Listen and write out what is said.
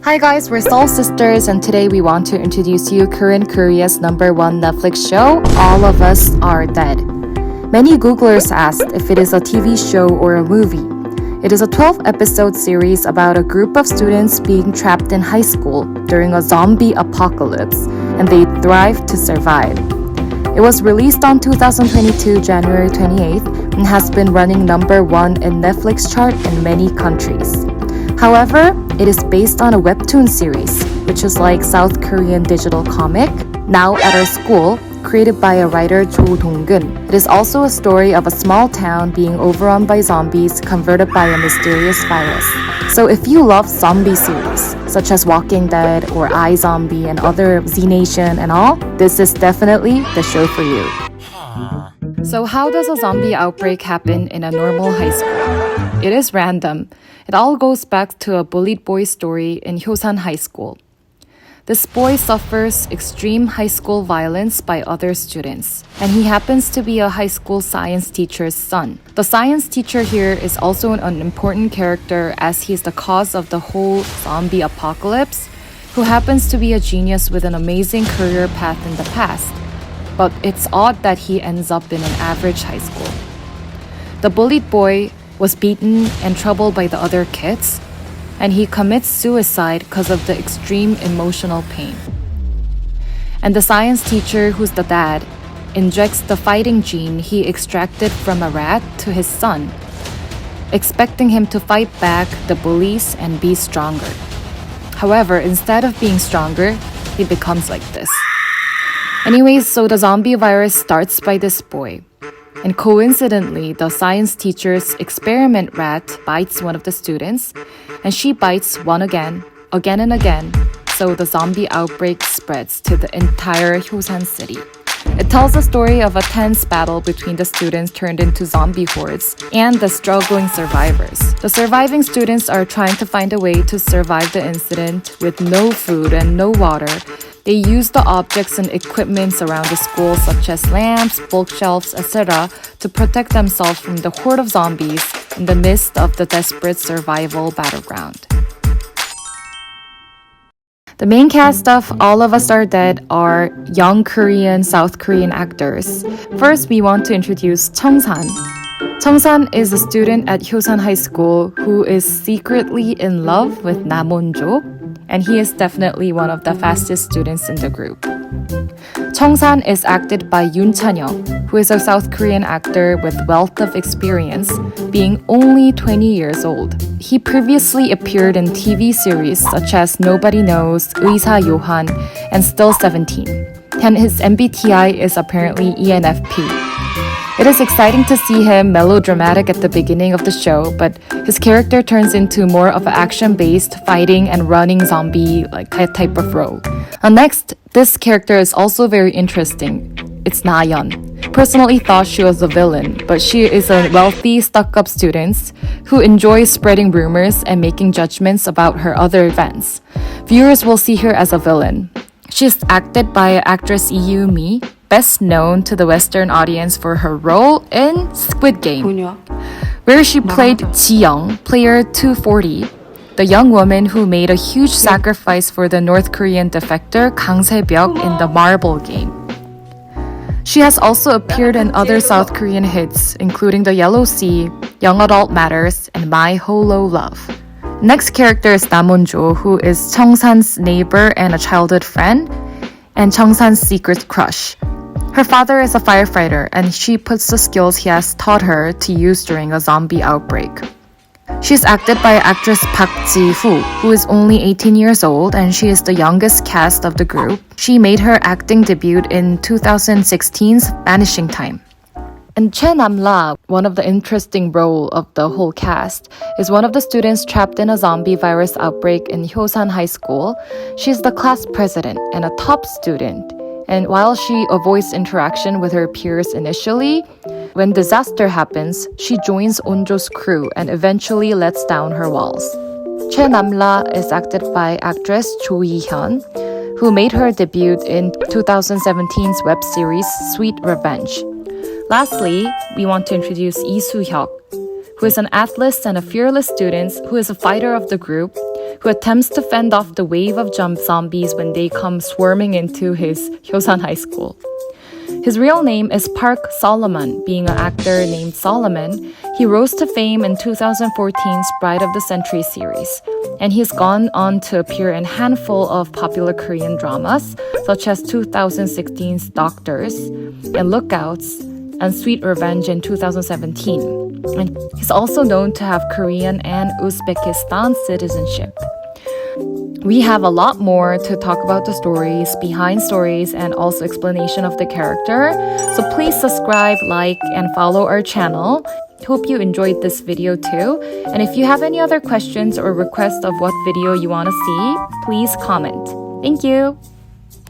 Hi guys, we're SEOUL Sisters, and today we want to introduce you Korea's #1 Netflix show, All of Us Are Dead. Many Googlers asked if it is a TV show or a movie. It is a 12-episode series about a group of students being trapped in high school during a zombie apocalypse, and they thrive to survive. It was released on 2022 January 28th and has been running #1 in Netflix chart in many countries. However, it is based on a webtoon series, which is like South Korean digital comic, Now at Our School, created by a writer Jo Dong-gun. It is also a story of a small town being overrun by zombies converted by a mysterious virus. So if you love zombie series, such as Walking Dead or iZombie and other Z Nation and all, this is definitely the show for you. So how does a zombie outbreak happen in a normal high school? It is random. It all goes back to a bullied boy story in Hyosan High School. This boy suffers extreme high school violence by other students, and he happens to be a high school science teacher's son. The science teacher here is also an important character as he's the cause of the whole zombie apocalypse, who happens to be a genius with an amazing career path in the past. But it's odd that he ends up in an average high school. The bullied boy was beaten and troubled by the other kids, and he commits suicide because of the extreme emotional pain. And the science teacher, who's the dad, injects the fighting gene he extracted from a rat to his son, expecting him to fight back the bullies and be stronger. However, instead of being stronger, he becomes like this. Anyways, so the zombie virus starts by this boy. And coincidentally, the science teacher's experiment rat bites one of the students, and she bites one again and again, so the zombie outbreak spreads to the entire Hyosan city. It tells the story of a tense battle between the students turned into zombie hordes and the struggling survivors. The surviving students are trying to find a way to survive the incident with no food and no water. They use the objects and equipments around the school, such as lamps, bookshelves, etc., to protect themselves from the horde of zombies in the midst of the desperate survival battleground. The main cast of All of Us Are Dead are young Korean, South Korean actors. First, we want to introduce Chungsan. Chungsan is a student at Hyosan High School who is secretly in love with Naemd, and he is definitely one of the fastest students in the group. Chungsan is acted by Yoon Chan-young, who is a South Korean actor with wealth of experience, being only 20 years old. He previously appeared in TV series such as Nobody Knows, 의사 요한, and Still 17. And his MBTI is apparently ENFP. It is exciting to see him melodramatic at the beginning of the show, but his character turns into more of an action-based fighting and running zombie type of role. Next, this character is also very interesting. It's Na-yeon. Personally thought she was a villain, but she is a wealthy, stuck-up student who enjoys spreading rumors and making judgments about her other events. Viewers will see her as a villain. She is acted by actress Lee Yoo-mi, best known to the Western audience for her role in Squid Game, where she played Ji-young, player 240, the young woman who made a huge sacrifice for the North Korean defector Kang Se-byuk in the Marble Game. She has also appeared in other South Korean hits, including The Yellow Sea, Young Adult Matters, and My Holo Love. Next character is Naemd, who is Chungsan's neighbor and a childhood friend, and Chungsan's secret crush. Her father is a firefighter, and she puts the skills he has taught her to use during a zombie outbreak. She's acted by actress Park Ji-hoo, who is only 18 years old, and she is the youngest cast of the group. She made her acting debut in 2016's Vanishing Time. And Choi Nam-la, one of the interesting role of the whole cast, is one of the students trapped in a zombie virus outbreak in Hyosan High School. She's the class president and a top student. And while she avoids interaction with her peers initially, when disaster happens, she joins Onjo's crew and eventually lets down her walls. Choi Nam-la is acted by actress Cho Yi-hyun, who made her debut in 2017's web series Sweet Revenge. Lastly, we want to introduce Lee Soo-hyuk, who is an athlete and a fearless student who is a fighter of the group. who attempts to fend off the wave of zombies when they come swarming into his Hyosan High School. His real name is Park Solomon. Being an actor named Solomon, he rose to fame in 2014's Bride of the Century series, and he's gone on to appear in a handful of popular Korean dramas, such as 2016's Doctors and Lookouts, and Sweet Revenge in 2017. And he's also known to have Korean and Uzbekistan citizenship. We have a lot more to talk about the stories, behind stories, and also explanation of the character. So please subscribe, like, and follow our channel. Hope you enjoyed this video too. And if you have any other questions or requests of what video you want to see, please comment. Thank you!